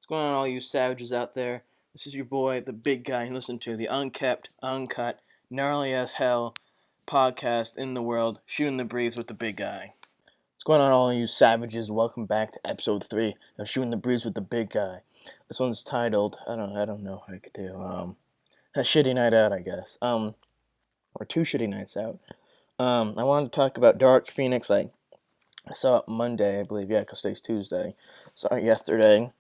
going on, all you savages out there? This is your boy, the big guy, and listen to the unkept, uncut, gnarly as hell podcast in the world, Shooting the Breeze with the big guy. What's going on, all you savages? Welcome back to episode 3 of Shooting the Breeze with the big guy. This one's titled, I don't know how I could do, a shitty night out, I guess. Or two shitty nights out. I wanted to talk about Dark Phoenix. I saw it Monday, I believe, yeah, because today's Tuesday. Saw it yesterday.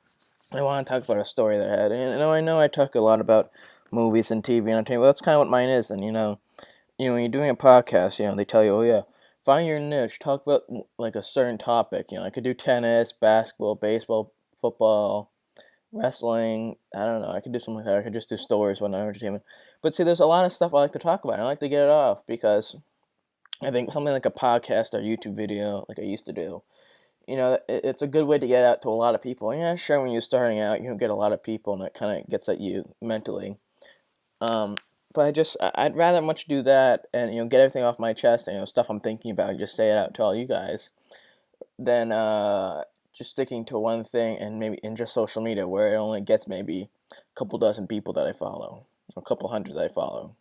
I want to talk about a story that I had. And I know I talk a lot about movies and TV and entertainment, but that's kind of what mine is. And when you're doing a podcast, they tell you, oh yeah, find your niche, talk about like a certain topic. I could do tennis, basketball, baseball, football, wrestling. I don't know. I could do something like that. I could just do stories, whatnot, entertainment. But see, there's a lot of stuff I like to talk about. And I like to get it off because I think something like a podcast or YouTube video, like I used to do, it's a good way to get out to a lot of people. And yeah, sure, when you're starting out, you don't get a lot of people, and that kind of gets at you mentally. But I'd rather much do that and, get everything off my chest and, stuff I'm thinking about, and just say it out to all you guys, than just sticking to one thing and maybe in just social media where it only gets maybe a couple dozen people that I follow, or a couple hundred that I follow.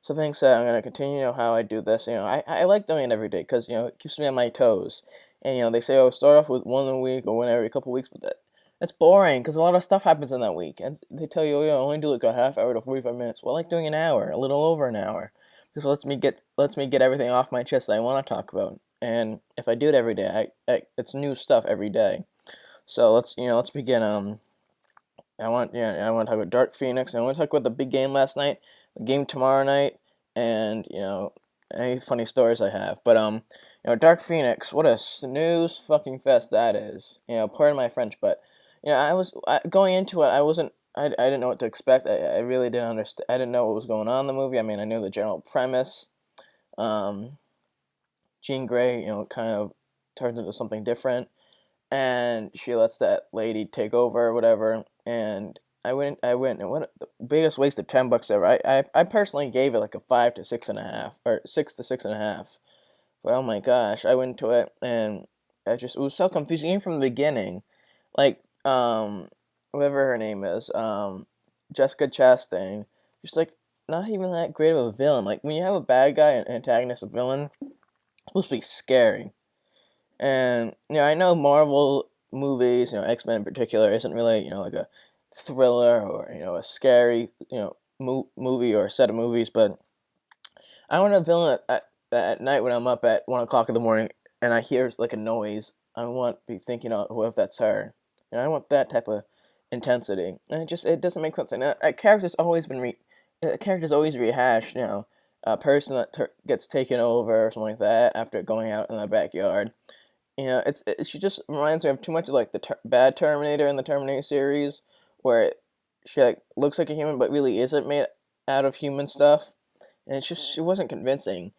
So thanks, I'm going to continue, how I do this. I like doing it every day because, it keeps me on my toes. And, they say, oh, start off with one a week or one every couple weeks, but that's boring because a lot of stuff happens in that week. And they tell you, oh, yeah, only do like a half hour to 45 minutes. Well, I like doing an hour, a little over an hour. Because it lets me get everything off my chest that I want to talk about. And if I do it every day, it's new stuff every day. So let's begin. I want to talk about Dark Phoenix. I want to talk about the big game last night, the game tomorrow night, and any funny stories I have. But Dark Phoenix, what a snooze fucking fest that is. Pardon my French, but going into it, I didn't know what to expect. I really didn't understand. I didn't know what was going on in the movie. I mean, I knew the general premise. Jean Grey, kind of turns into something different, and she lets that lady take over or whatever. And I went, and what the biggest waste of $10 ever. I personally gave it like a 5 to 6.5, or 6 to 6.5. But oh my gosh, I went to it and it was so confusing even from the beginning. Like, whoever her name is, Jessica Chastain, just like not even that great of a villain. Like when you have a bad guy, an antagonist, a villain, it's supposed to be scary. And I know Marvel movies, X-Men in particular, isn't really like a thriller or a scary movie or a set of movies, but I want a villain at night when I'm up at 1 o'clock in the morning and I hear like a noise. I want to be thinking, oh, what if that's her? I want that type of intensity. And it doesn't make sense. And a character's always rehashed. A person that gets taken over or something like that after going out in the backyard. She just reminds me of too much of like the bad Terminator in the Terminator series, where she like looks like a human but really isn't made out of human stuff, and she wasn't convincing.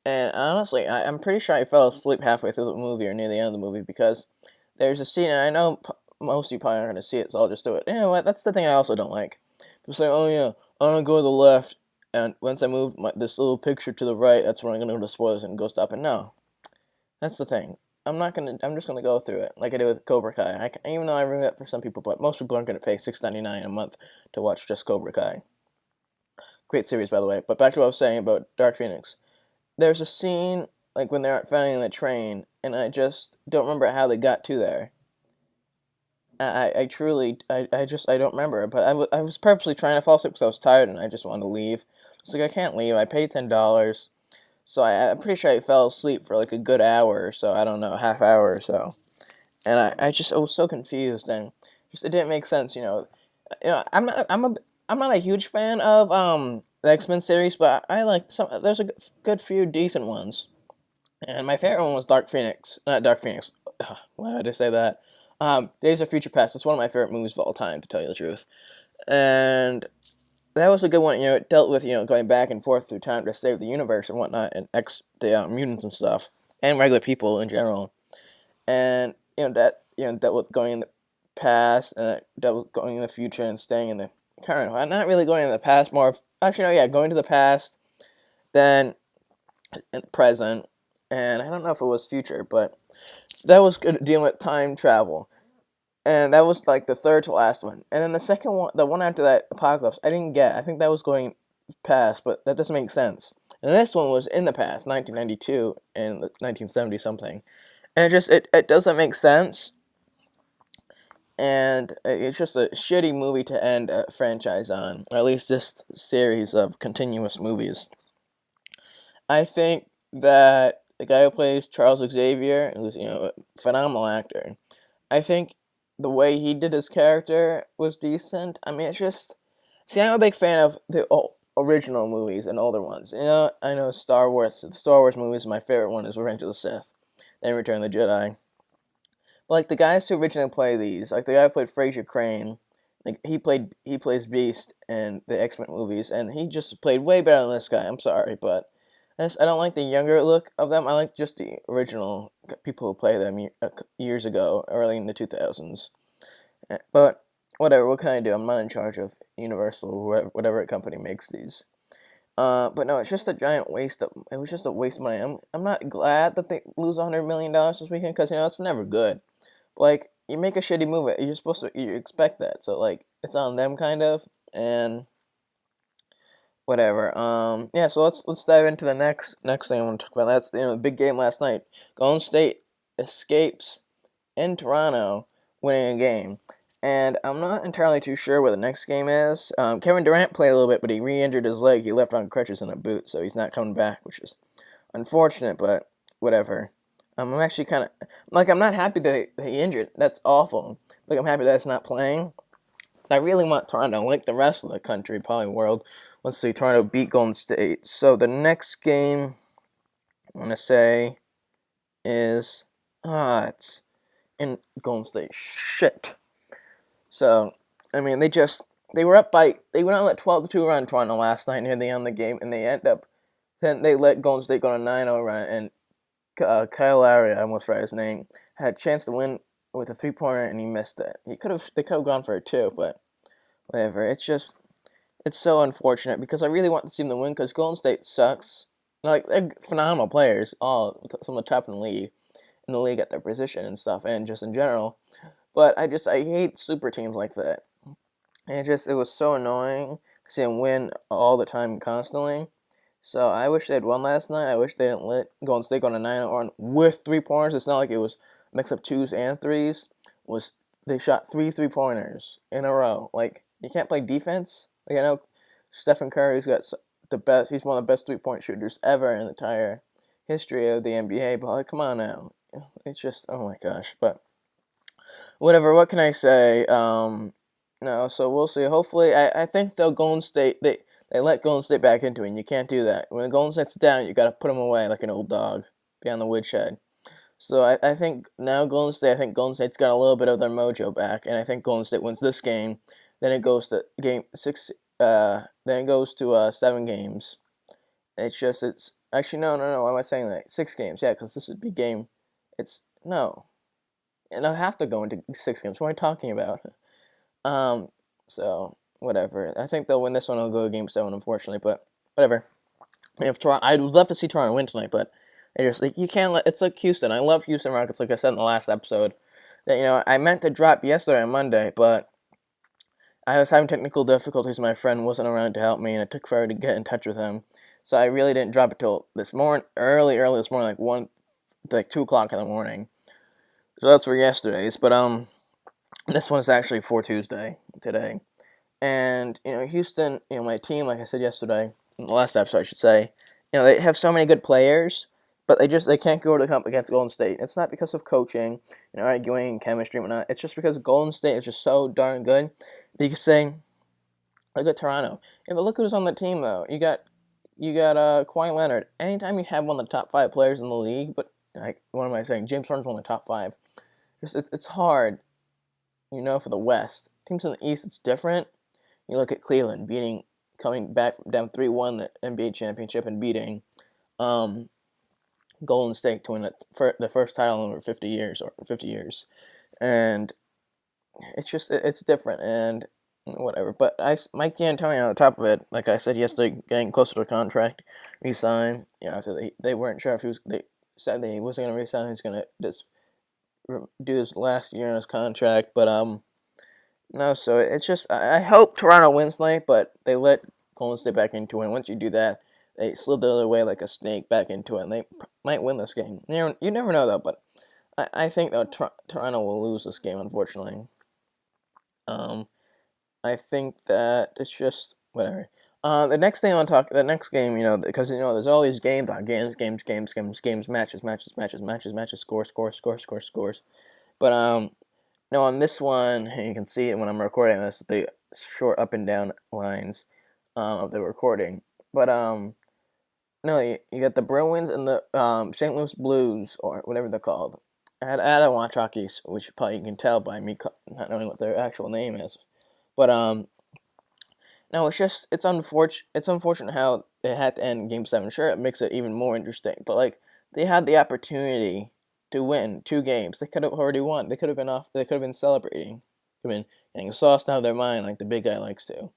And honestly, I'm pretty sure I fell asleep halfway through the movie or near the end of the movie because there's a scene, and I know most of you probably aren't going to see it, so I'll just do it. You know what? That's the thing I also don't like. People say, oh yeah, I'm going to go to the left, and once I move this little picture to the right, that's when I'm going to go to spoilers and go stop it. No. That's the thing. I'm just gonna go through it like I did with Cobra Kai. Even though I ruined that for some people, but most people aren't gonna pay $6.99 a month to watch just Cobra Kai. Great series, by the way. But back to what I was saying about Dark Phoenix. There's a scene like when they're finding the train, and I just don't remember how they got to there. I truly, I don't remember. But I was purposely trying to fall asleep because I was tired and I just wanted to leave. It's like I can't leave. I paid $10. So I'm pretty sure I fell asleep for like a good hour or so. I don't know, half hour or so. And I was so confused and it didn't make sense. I'm not a huge fan of the X-Men series, but I like some. There's a good few decent ones. And my favorite one was Dark Phoenix. Not Dark Phoenix. Ugh, why did I say that? Days of Future Past. It's one of my favorite movies of all time, to tell you the truth. And that was a good one. It dealt with going back and forth through time to save the universe and whatnot, and the mutants and stuff, and regular people in general. And that dealt with going in the past, and that dealt with going in the future and staying in the current. Not really going in the past, more of, actually no, yeah, going to the past, then present, and I don't know if it was future, but that was good dealing with time travel. and that was like the third to last one. And then the second one, the one after that, Apocalypse, I didn't get. I think that was going past, but that doesn't make sense. And this one was in the past, 1992 and 1970 something. And it doesn't make sense. And it's just a shitty movie to end a franchise on, or at least this series of continuous movies. I think that the guy who plays Charles Xavier, who's a phenomenal actor, I think the way he did his character was decent. I mean, it's just see, I'm a big fan of the original movies and older ones. I know Star Wars. The Star Wars movies, my favorite one is Revenge of the Sith, then Return of the Jedi. But like the guys who originally play these, like the guy who played Fraser Crane, like he plays Beast in the X-Men movies, and he just played way better than this guy. I'm sorry, but I don't like the younger look of them. I like just the original people who played them years ago, early in the 2000s. But whatever, what can I do? I'm not in charge of Universal or whatever company makes these. But no, it's just a giant waste of. It was just a waste of money. I'm not glad that they lose $100 million this weekend because it's never good. Like you make a shitty movie, you expect that. So like it's on them kind of, and whatever. Yeah. So let's dive into the next thing I want to talk about. That's the big game last night. Golden State escapes in Toronto, winning a game. And I'm not entirely too sure what the next game is. Kevin Durant played a little bit, but he re-injured his leg. He left on crutches and a boot, so he's not coming back, which is unfortunate, but whatever. I'm actually kind of I'm not happy that he injured. That's awful. Like I'm happy that it's not playing. I really want Toronto, like the rest of the country, probably world. Let's see, Toronto beat Golden State. So the next game I want to say is it's in Golden State. Shit. So I mean they were up by they went on a 12-2 run Toronto last night near the end of the game, and then they let Golden State go on a 9-0 run, and Kyle Lowry, I almost forgot his name, had a chance to win with a 3-pointer and he missed it. They could have gone for it too, but whatever. It's so unfortunate because I really want to see them to win because Golden State sucks. Like they're phenomenal players, all some of the top in the league at their position and stuff, and just in general. But I hate super teams like that. And it was so annoying to see them win all the time constantly. So I wish they'd won last night. I wish they didn't let Golden State go on a 9 run with 3-pointers. It's not like it was a mix of 2s and 3s. They shot 3 3-pointers in a row. Like you can't play defense. Like I know Stephen Curry's got the best. He's one of the best 3-point shooters ever in the entire history of the NBA. But like, come on now, it's just oh my gosh. But whatever. What can I say? No. So we'll see. Hopefully, I think they'll Golden State. They let Golden State back into it, and you can't do that. When Golden State's down, you got to put them away like an old dog behind the woodshed. So I think now Golden State's got a little bit of their mojo back, and I think Golden State wins this game. Then it goes to game 6. Then it goes to 7 games. It's actually no. Why am I saying that? 6 games, yeah, because this would be game. It's no, and I have to go into 6 games. What am I talking about? So whatever. I think they'll win this one. I'll go to game 7, unfortunately, but whatever. If Toronto, I'd love to see Toronto win tonight, but you can't let. It's like Houston. I love Houston Rockets, like I said in the last episode. That I meant to drop yesterday on Monday, but I was having technical difficulties. My friend wasn't around to help me, and it took forever to get in touch with him. So I really didn't drop it till this morning, early this morning, like 2 o'clock in the morning. So that's for yesterday's, but this one is actually for Tuesday today. And Houston, my team, like I said yesterday, in the last episode I should say, they have so many good players, but they can't go to up against Golden State. It's not because of coaching, arguing, chemistry, and whatnot. It's just because Golden State is just so darn good. You could say, look at Toronto. Yeah, but look who's on the team though. You got Kawhi Leonard. Anytime you have one of the top 5 players in the league, but what am I saying? James Harden's one of the top 5. It's hard, for the West. Teams in the East, it's different. You look at Cleveland coming back from down 3-1 the NBA championship and beating Golden State to win the first title in over 50 years. And it's different and whatever. But Mike D'Antoni on the top of it, like I said yesterday, getting closer to a contract, re-sign. After they weren't sure if they said that he wasn't going to re-sign, he's going to just do his last year on his contract. But no, so it's just I hope Toronto wins tonight, but they let Golden State back into it. And once you do that, they slid the other way like a snake back into it, and they might win this game. You never know though, but I think though Toronto will lose this game, unfortunately. Um, I think that it's just whatever. The next thing I want to talk, the next game, because there's all these games, matches, scores. But no, on this one, you can see it when I'm recording this, the short up and down lines of the recording. But no, you got the Bruins and the St. Louis Blues, or whatever they're called. I don't watch hockey, which probably you can tell by me not knowing what their actual name is. But no, it's unfortunate. It's unfortunate how it had to end Game 7. Sure, it makes it even more interesting. But like they had the opportunity to win 2 games. They could have already won. They could have been off. They could have been celebrating. Could have been getting sauced out of their mind like the big guy likes to.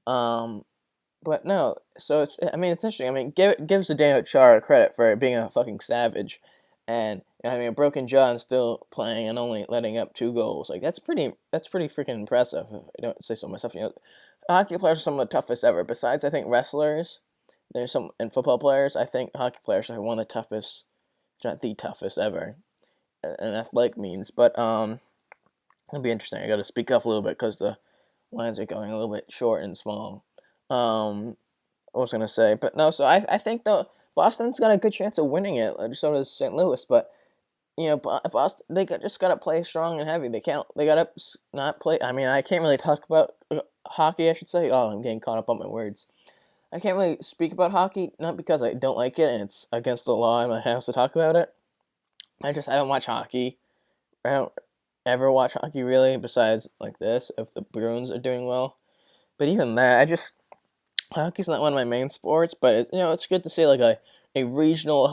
But no. So it's interesting. I mean, gives Zdeno Chara credit for being a fucking savage, and a broken jaw and still playing and only letting up 2 goals. Like that's pretty freaking impressive. If I don't say so myself. Hockey players are some of the toughest ever. Besides, I think wrestlers, and football players. I think hockey players are one of the toughest, if not the toughest ever, in athletic means. But it'll be interesting. I got to speak up a little bit because the lines are going a little bit short and small. I was gonna say, but no. So I think though Boston's got a good chance of winning it. So does St. Louis, but Boston, they just gotta play strong and heavy. They can't. They gotta not play. I mean, I can't really talk about hockey. I should say. Oh, I'm getting caught up on my words. I can't really speak about hockey, not because I don't like it and it's against the law in my house to talk about it. I don't watch hockey. I don't ever watch hockey really. Besides like this, if the Bruins are doing well. But even that, hockey's not one of my main sports. But it's good to see like a regional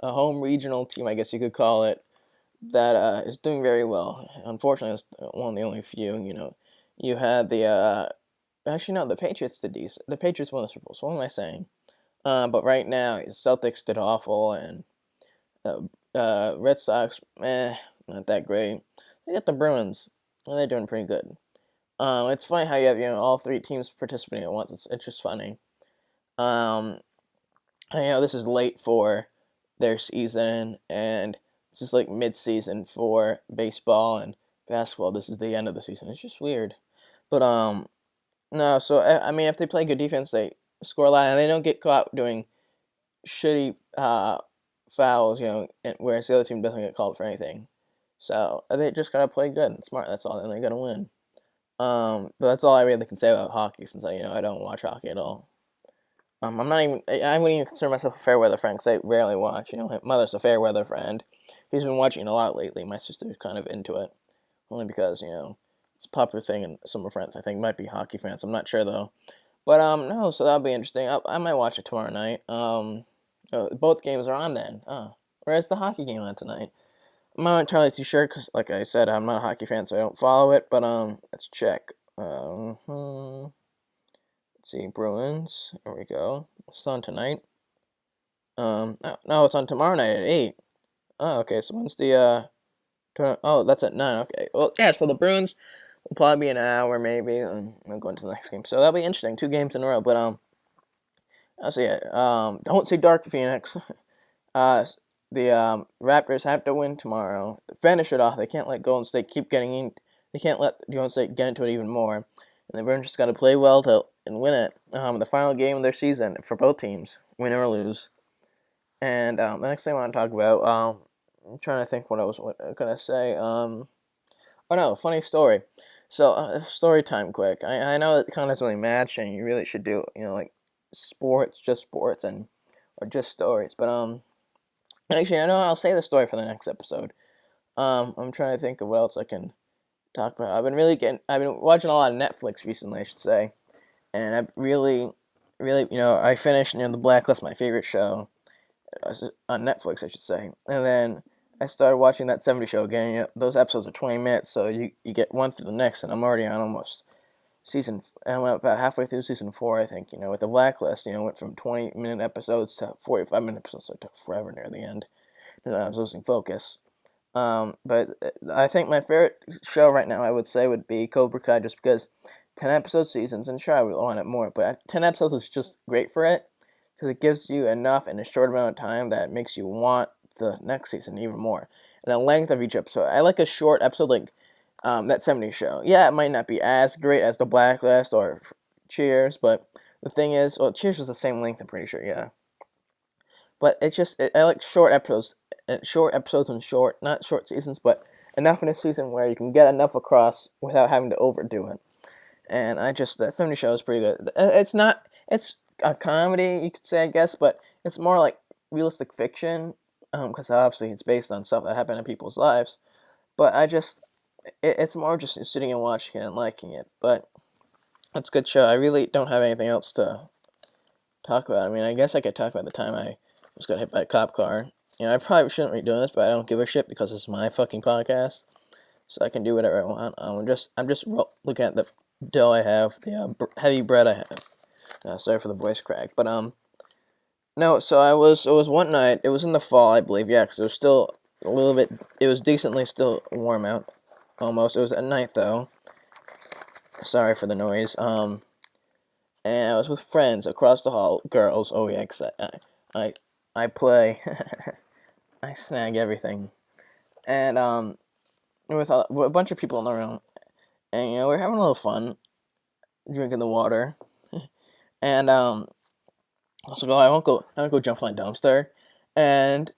a home regional team, I guess you could call it, that is doing very well. Unfortunately, it's one of the only few. You had the actually no, the Patriots did decent. The Patriots won the Super Bowl. So what am I saying? But right now, Celtics did awful, and Red Sox, not that great. They got the Bruins, and they're doing pretty good. It's funny how you have all 3 teams participating at once. It's just funny. This is late for their season, and this is like mid-season for baseball and basketball. This is the end of the season. It's just weird, but no. So I mean, if they play good defense, they score a lot, and they don't get caught doing shitty fouls. Whereas the other team doesn't get called for anything. So they just gotta play good and smart. That's all, and they're gonna win. But that's all I really can say about hockey, since I don't watch hockey at all. I'm not even. I wouldn't even consider myself a fair weather friend because I rarely watch. My mother's a fair weather friend. She's been watching a lot lately. My sister's kind of into it, only because it's a popular thing, and some of her friends I think might be hockey fans. I'm not sure though. But no, so that'll be interesting. I might watch it tomorrow night. Both games are on then. Whereas the hockey game on tonight. I'm not entirely too sure because, like I said, I'm not a hockey fan, so I don't follow it. But let's check. Let's see, Bruins. There we go. It's on tonight. No, it's on tomorrow night at 8. Oh, okay. So when's the Oh, that's at 9. Okay. Well, yeah. So the Bruins will probably be an hour, maybe. And I'll go into the next game. So that'll be interesting. 2 games in a row. But I'll see it. Don't say Dark Phoenix. The Raptors have to win tomorrow to finish it off. They can't let Golden State keep getting in. They can't let Golden State get into it even more. And the Bruins just got to play well and win it. The final game of their season for both teams, win or lose. And the next thing I want to talk about, I'm trying to think what I was gonna say. Oh no, funny story. So story time, quick. I know it kind of doesn't really match, and you really should do like sports, just sports, or just stories. But actually, I know I'll say the story for the next episode. I'm trying to think of what else I can talk about. I've been watching a lot of Netflix recently, I should say, and I really, I finished The Blacklist, my favorite show, on Netflix, I should say, and then I started watching that 70 show again. Those episodes are 20 minutes, so you get one through the next, and I'm already on almost I went about halfway through season 4, I think. With The Blacklist, went from 20-minute episodes to 45-minute episodes, so it took forever near the end. And I was losing focus. But I think my favorite show right now, I would say, would be Cobra Kai, just because 10 episode seasons, and sure, I would want it more, but 10 episodes is just great for it because it gives you enough in a short amount of time that makes you want the next season even more. And the length of each episode, I like a short episode like that 70s show. Yeah, it might not be as great as The Blacklist or Cheers, but the thing is, well, Cheers was the same length, I'm pretty sure, yeah. But I like short episodes and not short seasons, but enough in a season where you can get enough across without having to overdo it. And that 70 show is pretty good. It's a comedy, you could say, I guess, but it's more like realistic fiction, because obviously it's based on stuff that happened in people's lives. But it's more just sitting and watching it and liking it. But it's a good show. I really don't have anything else to talk about. I mean, I guess I could talk about the time I was got hit by a cop car. I probably shouldn't be doing this, but I don't give a shit because it's my fucking podcast, so I can do whatever I want. I'm just looking at the dough I have, the heavy bread I have. Sorry for the voice crack, but no. So it was one night. It was in the fall, I believe. Yeah, because it was still a little bit. It was decently still warm out, almost. It was at night though. Sorry for the noise. And I was with friends across the hall, girls. Oh yeah, cause I, I play. I snag everything, and with with a bunch of people in the room, and we're having a little fun, drinking the water, and I was like, oh, I won't go jump on a dumpster, and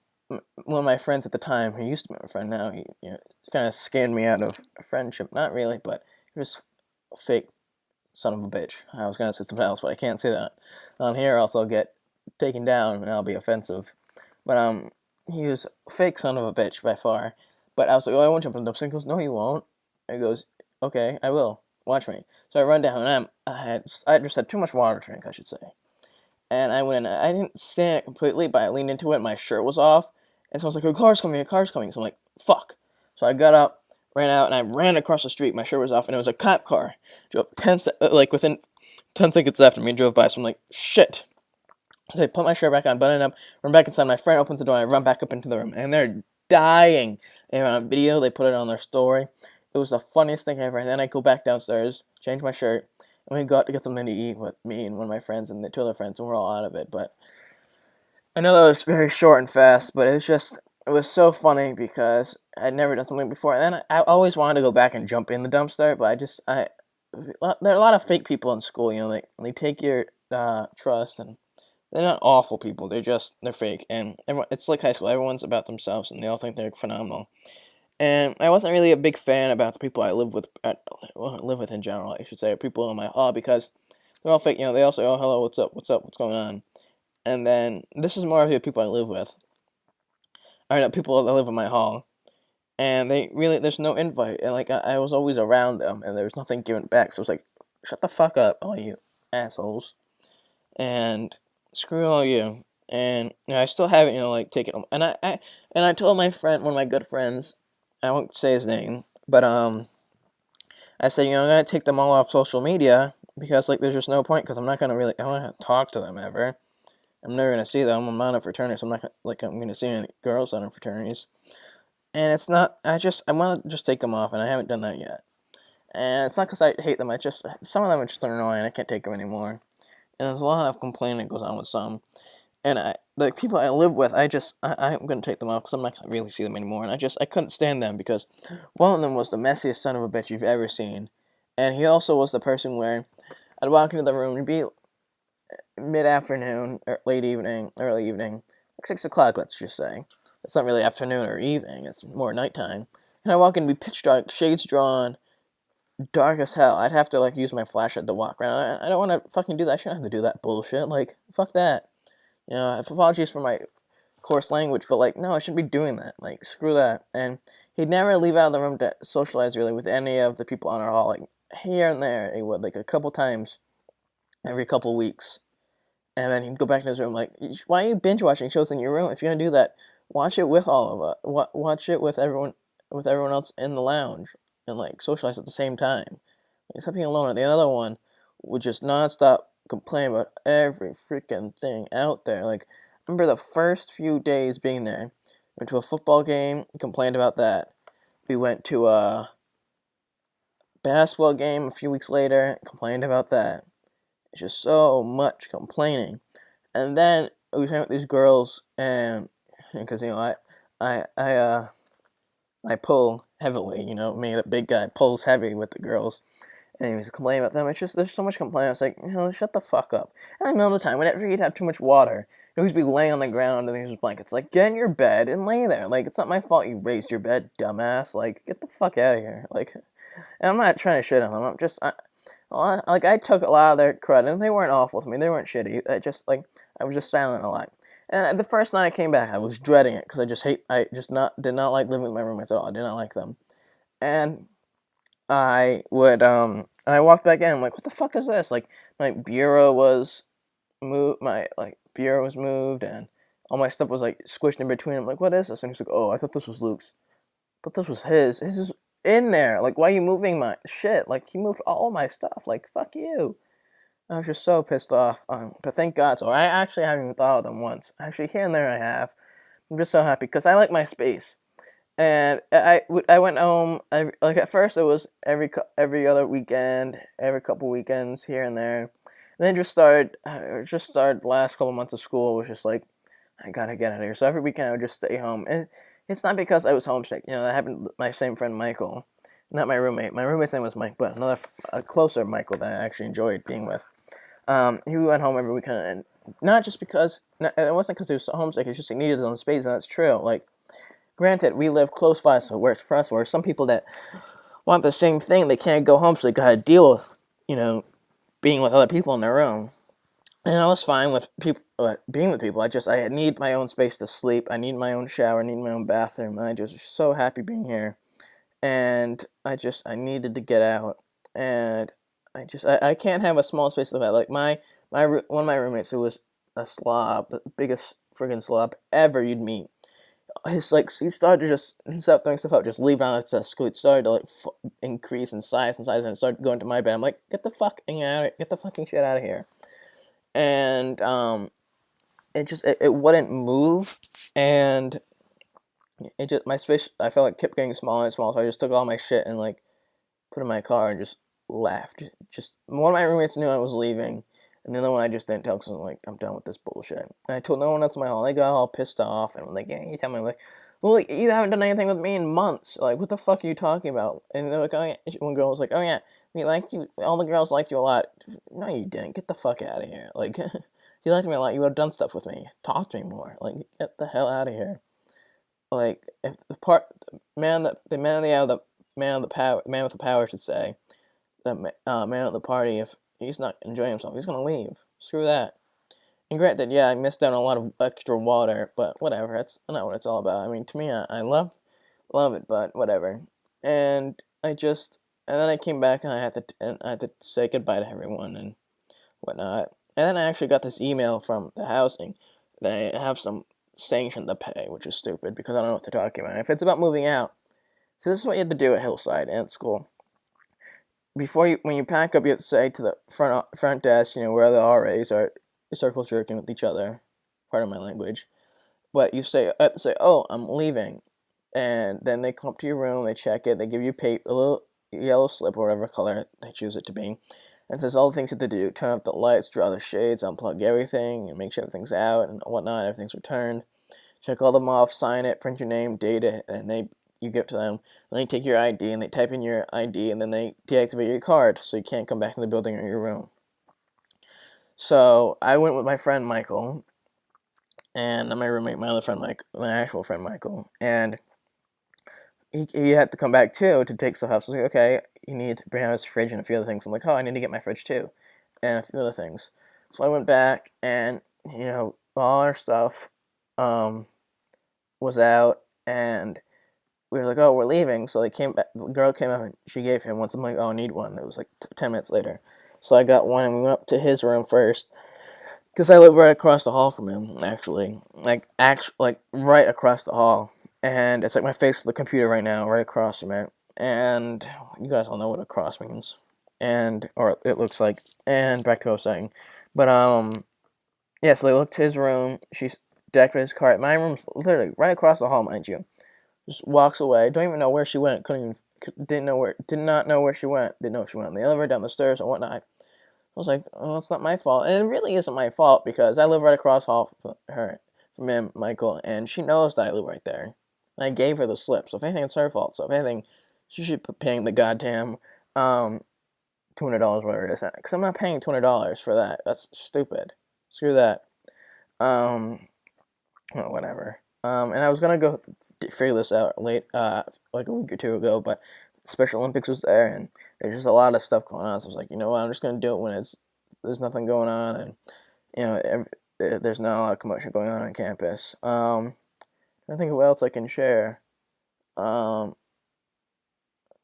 one of my friends at the time, who used to be my friend now, he kind of scared me out of friendship. Not really, but he was a fake son of a bitch. I was gonna say something else, but I can't say that on here, else I'll get taken down and I'll be offensive. But he was a fake son of a bitch by far. But I was like, oh, I won't jump on the dumpster. He goes, no, you won't. And he goes, okay, I will. Watch me. So I run down, and I just had too much water to drink, I should say. And I went in. I didn't stand it completely, but I leaned into it. My shirt was off, and so I was like, a car's coming, a car's coming. So I'm like, fuck. So I got up, ran out, and I ran across the street. My shirt was off, and it was a cop car. Drove like within 10 seconds after me, drove by. So I'm like, shit. So I put my shirt back on, button it up, run back inside. My friend opens the door, and I run back up into the room, and they're dying. They have it on video. They put it on their story. It was the funniest thing ever. And then I go back downstairs, change my shirt, and we got to get something to eat with me and one of my friends and the two other friends, and we're all out of it. But I know that was very short and fast, but it was so funny because I'd never done something before. And then I always wanted to go back and jump in the dumpster, but there are a lot of fake people in school. They take your trust, and they're not awful people. They're fake, and it's like high school. Everyone's about themselves, and they all think they're phenomenal. And I wasn't really a big fan about the people I live with in general, I should say, people in my hall, because they're all fake. They all say, "Oh, hello, what's up, what's going on?" And then this is more of the people I live with, or no, people that live in my hall, and there's no invite, and like I was always around them, and there was nothing given back. So it was like, shut the fuck up, all you assholes, and screw all you. And I still haven't, like taken them. And I told my friend, one of my good friends, I won't say his name, but I said, I'm gonna take them all off social media because like there's just no point, because I'm not gonna really I don't want to talk to them ever. I'm never gonna see them. I'm not a fraternity, so I'm gonna see any girls that are in fraternities. And it's not. I want to just take them off, and I haven't done that yet. And it's not because I hate them. Some of them are just annoying. I can't take them anymore. And there's a lot of complaining that goes on with some. And the people I live with, I'm gonna take them off because I'm not gonna really see them anymore. And I couldn't stand them because one of them was the messiest son of a bitch you've ever seen, and he also was the person where I'd walk into the room and it'd be mid afternoon or late evening, early evening, like 6 o'clock, let's just say. It's not really afternoon or evening; it's more nighttime. And I walk in, and be pitch dark, shades drawn, dark as hell. I'd have to like use my flashlight to walk around. I don't want to fucking do that. I shouldn't have to do that bullshit. Like fuck that. Apologies for my coarse language, but like, no, I shouldn't be doing that. Like, screw that. And he'd never leave out of the room to socialize really with any of the people on our hall. Like, here and there, he would, like, a couple times every couple weeks. And then he'd go back to his room, like, why are you binge watching shows in your room? If you're gonna do that, watch it with all of us. Watch it with everyone else in the lounge, and like socialize at the same time. Except being alone. And the other one would just nonstop complain about every freaking thing out there. Like, I remember the first few days being there. Went to a football game, complained about that. We went to a basketball game a few weeks later, complained about that. It's just so much complaining. And then we was hanging with these girls, and because I pull heavily, me, the big guy, pulls heavy with the girls. And he was complaining about them. It's just, there's so much complaining. I was like, shut the fuck up. And I know the time, whenever he'd have too much water, he'd always be laying on the ground under these blankets. Like, get in your bed and lay there. Like, it's not my fault you raised your bed, dumbass. Like, get the fuck out of here. Like, and I'm not trying to shit on them. I took a lot of their credit, and they weren't awful to me. They weren't shitty. I was just silent a lot. And the first night I came back, I was dreading it, because did not like living with my roommates at all. I did not like them. And and I walked back in, I'm like, what the fuck is this? Like, my bureau was moved, and all my stuff was, like, squished in between. I'm like, what is this? And he's like, oh, I thought this was Luke's. But this was his. His is in there. Like, why are you moving my shit? Like, he moved all my stuff. Like, fuck you. I was just so pissed off. But thank God. So I actually haven't even thought of them once. Actually, here and there I have. I'm just so happy, because I like my space. And I went home. At first it was every other weekend, every couple weekends here and there. And then just started the last couple months of school. It was just like, I gotta get out of here. So every weekend I would just stay home. And it's not because I was homesick. That happened with my same friend Michael, not my roommate. My roommate's name was Mike, but a closer Michael that I actually enjoyed being with. He went home every weekend, and not just because it wasn't because he was homesick. It's just he needed his own space, and that's true. Like, granted, we live close by, so it works for us. Where some people that want the same thing, they can't go home, so they gotta deal with, being with other people in their room. And I was fine with being with people. I need my own space to sleep. I need my own shower. I need my own bathroom. And I just was so happy being here. And I needed to get out. And I can't have a small space like that. Like one of my roommates, who was a slob, the biggest friggin' slob ever you'd meet. He started to just, instead of throwing stuff out, just leave it on his desk. It started to increase in size, and it started going to my bed. I'm like, get the fucking shit out of here. And it wouldn't move, and my space, I felt like, kept getting smaller and smaller. So I just took all my shit and put it in my car and just left. Just one of my roommates knew I was leaving, and the other one I just didn't tell, because I'm like, I'm done with this bullshit. And I told no one else in my hall. They got all pissed off, and like, yeah, you tell me, like, well, you haven't done anything with me in months. Like, what the fuck are you talking about? And they're like, oh yeah. One girl was like, oh yeah, we liked you. All the girls liked you a lot. No, you didn't. Get the fuck out of here. Like, if you liked me a lot, you would have done stuff with me. Talk to me more. Like, get the hell out of here. Like, if the man with the power should say, the man at the party, if he's not enjoying himself, he's gonna leave. Screw that. And granted, yeah, I missed out on a lot of extra water, but whatever. That's not what it's all about. I mean, to me, I love it, but whatever. And then I came back, and I had to say goodbye to everyone and whatnot. And then I actually got this email from the housing that I have some sanction to pay, which is stupid, because I don't know what they're talking about. If it's about moving out, so this is what you have to do at Hillside and at school. When you pack up, you have to say to the front desk, where the RAs are circle jerking with each other, part of my language. But you have to say, oh, I'm leaving. And then they come up to your room, they check it, they give you a little yellow slip, or whatever color they choose it to be. And it says all the things you have to do: turn up the lights, draw the shades, unplug everything, and make sure everything's out and whatnot, everything's returned. Check all them off, sign it, print your name, date it, and you give it to them. Then they take your ID, and they type in your ID, and then they deactivate your card, so you can't come back in the building or your room. So I went with my friend Michael, and my roommate, my other friend Mike, my actual friend Michael, and he had to come back too to take stuff out. So I was like, okay, you need to bring out his fridge and a few other things. I'm like, oh, I need to get my fridge too, and a few other things. So I went back, and all our stuff was out, and we were like, oh, we're leaving. So the girl came out, and she gave him one. So I'm like, oh, I need one. It was like 10 minutes later. So I got one, and we went up to his room first, because I live right across the hall from him, actually. Like right across the hall. And it's like my face to the computer right now, right across from it. And you guys all know what across means. Or it looks like. And back to what I was saying. But, yeah, so they looked to his room. She decked his car. My room's literally right across the hall, mind you. Just walks away. Don't even know where she went. Did not know where she went. Didn't know if she went on the elevator, down the stairs, or whatnot. I was like, oh, it's not my fault. And it really isn't my fault because I live right across the hall from him, Michael, and she knows that I live right there. And I gave her the slip, so if anything, it's her fault. So if anything, she should be paying the goddamn $200, whatever it is. Because I'm not paying $200 for that. That's stupid. Screw that. Well, whatever. And I was gonna go figure this out like a week or two ago, but Special Olympics was there, and there's just a lot of stuff going on. So I was like, you know what, I'm just gonna do it when there's nothing going on, and there's not a lot of commotion going on campus. I think what else I can share. I'm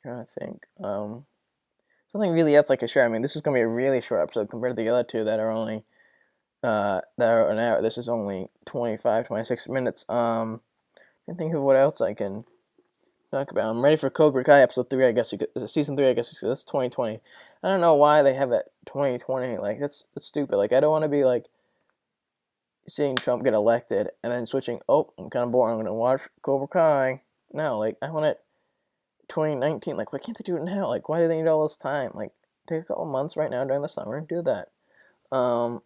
trying to think. Something really else I can share. I mean, this is gonna be a really short episode compared to the other two that are only that are an hour. This is only 26 minutes. I think of what else I can talk about. I'm ready for Cobra Kai episode 3, I guess you could, season 3, I guess you could, that's 2020. I don't know why they have it 2020, like, that's stupid. Like, I don't want to be, like, seeing Trump get elected, and then switching, oh, I'm kind of bored, I'm going to watch Cobra Kai. No, like, I want it 2019, like, why can't they do it now? Like, why do they need all this time? Like, take a couple months right now during the summer and do that. Trying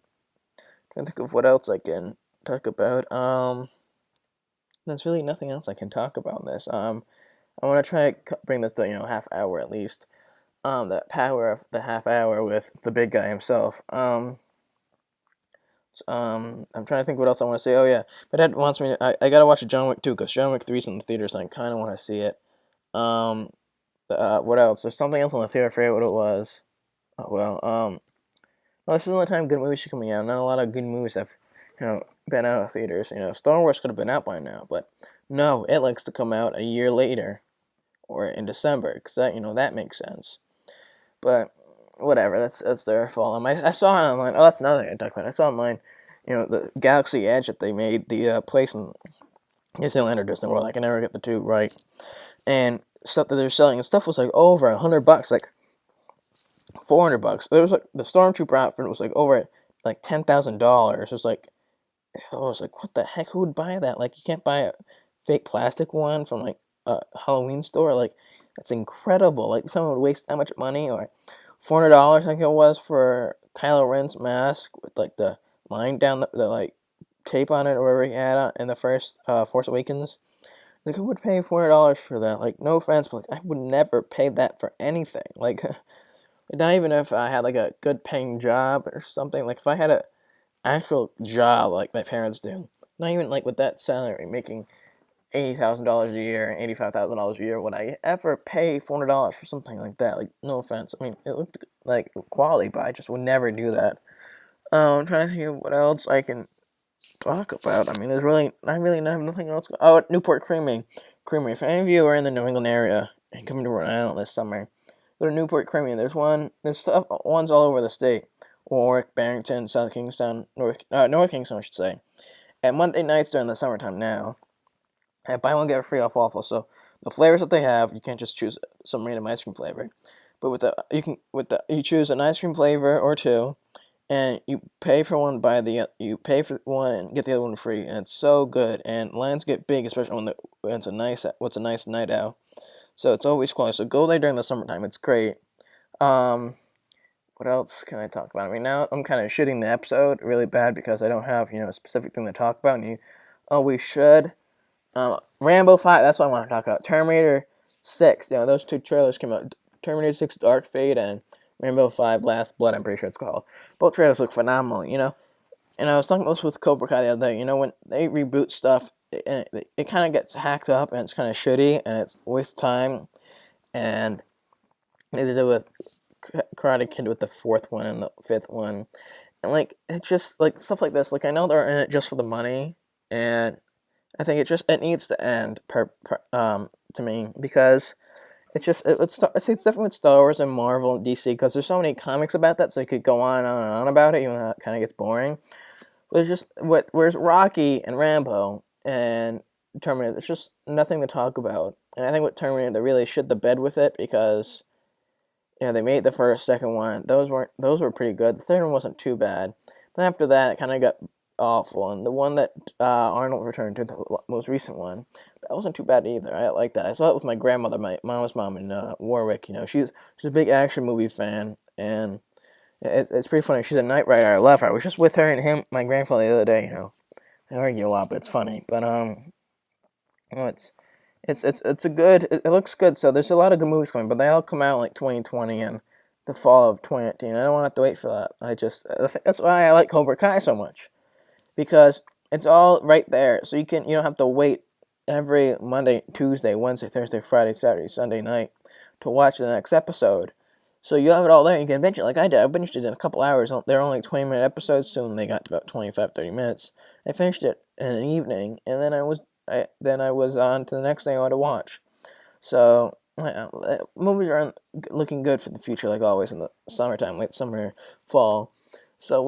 to think of what else I can talk about. There's really nothing else I can talk about in this. I want to try to bring this to, half hour at least. The power of the half hour with the big guy himself. I'm trying to think what else I want to say. Oh yeah, my dad wants me to, I gotta watch John Wick 2 because John Wick 3's in the theaters and I kind of want to see it. What else? There's something else in the theater. I forget what it was. Oh well. Well, this is the only time good movies are coming out. Not a lot of good movies have, been out of theaters. Star Wars could have been out by now, but no, it likes to come out a year later, or in December, because that makes sense. But whatever, that's their fault. I saw it online. Oh, that's another thing I talk about. I saw online, the Galaxy Edge that they made, the place in Disneyland or Disney World. I can never get the two right. And stuff that they're selling, and stuff was like over $100, like $400. There was like the Stormtrooper outfit was like over like $10,000. It was like, I was like, what the heck? Who would buy that? Like, you can't buy a fake plastic one from like a Halloween store. Like, that's incredible. Like, someone would waste that much money. Or $400, I think it was, for Kylo Ren's mask with like the line down the like tape on it or whatever he had in the first Force Awakens. Like, who would pay $400 for that? Like, no offense, but like, I would never pay that for anything. Like, not even if I had like a good paying job or something. Like, if I had a actual job like my parents do, not even like with that salary, making $80,000 a year and $85,000 a year, would I ever pay $400 for something like that? Like, no offense. I mean, it looked like quality, but I just would never do that. I'm trying to think of what else I can talk about. I mean, there's really, I really have nothing else. Oh, Newport Creamery. If any of you are in the New England area and coming to Rhode Island this summer, go to Newport Creamery. There's ones all over the state. Warwick, Barrington, South Kingstown, North Kingstown, I should say. And Monday nights during the summertime now, and buy one get free off waffles. So the flavors that they have, you can't just choose some random ice cream flavor, but you choose an ice cream flavor or two, and you pay for one and get the other one free, and it's so good. And lines get big, especially when it's a nice night out. So it's always quality. So go there during the summertime. It's great. What else can I talk about? I mean, now I'm kind of shitting the episode really bad because I don't have, a specific thing to talk about. And we should. Rambo 5, that's what I want to talk about. Terminator 6, those two trailers came out. Terminator 6 Dark Fate and Rambo 5 Last Blood, I'm pretty sure it's called. Both trailers look phenomenal, And I was talking about this with Cobra Kai the other day. When they reboot stuff, it kind of gets hacked up and it's kind of shitty and it's a waste of time. And they did it with Karate Kid with the 4th one and the 5th one. And, like, it's just, like, stuff like this. Like, I know they're in it just for the money. And I think it needs to end, to me. Because it's different with Star Wars and Marvel and DC. Because there's so many comics about that. So you could go on and on about it. Even though it kind of gets boring. But it's just, whereas Rocky and Rambo and Terminator, there's just nothing to talk about. And I think with Terminator, they really shit the bed with it. Because they made the first, second one. Those were pretty good. The third one wasn't too bad. Then after that, it kind of got awful. And the one that Arnold returned to, the most recent one, that wasn't too bad either. I like that. I saw it with my grandmother, my mom's mom in Warwick. She's a big action movie fan, and it's pretty funny. She's a Knight Rider. I love her. I was just with her and him, my grandfather, the other day. They argue a lot, but it's funny. But it's a good. It looks good. So there's a lot of good movies coming, but they all come out like 2020 and the fall of 2018. I don't want to have to wait for that. That's why I like Cobra Kai so much, because it's all right there. So you don't have to wait every Monday, Tuesday, Wednesday, Thursday, Friday, Saturday, Sunday night to watch the next episode. So you have it all there. You can binge it like I did. I binged it in a couple hours. They're only 20-minute episodes. Soon they got to about 25, 30 minutes. I finished it in an evening, and then I was on to the next thing I wanted to watch. So movies are looking good for the future, like always in the summertime, late summer, fall. So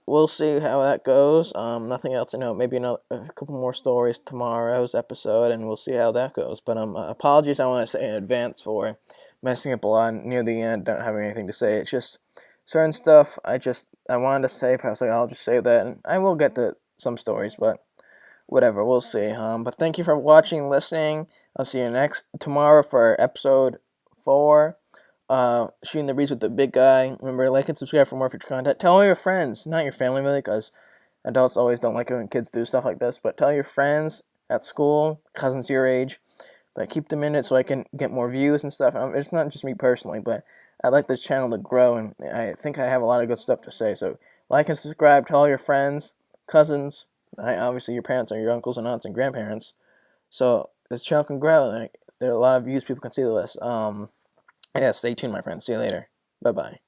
we'll see how that goes. Nothing else to know. Maybe a couple more stories tomorrow's episode, and we'll see how that goes. But apologies, I want to say in advance for messing up a lot near the end. Don't have anything to say. It's just certain stuff I wanted to say, but I was like, I'll just save that, and I will get to some stories, but whatever, we'll see. But thank you for watching, listening. I'll see you tomorrow for episode 4. Shooting the breeze with the big guy. Remember, like and subscribe for more future content. Tell all your friends, not your family really, because adults always don't like it when kids do stuff like this. But tell your friends at school, cousins your age. But keep them in it so I can get more views and stuff. It's not just me personally, but I'd like this channel to grow, and I think I have a lot of good stuff to say. So like and subscribe. Tell all your friends, cousins. Obviously, your parents are your uncles and aunts and grandparents. So this channel can grow. There are a lot of views. People can see the list. Yeah, stay tuned, my friends. See you later. Bye-bye.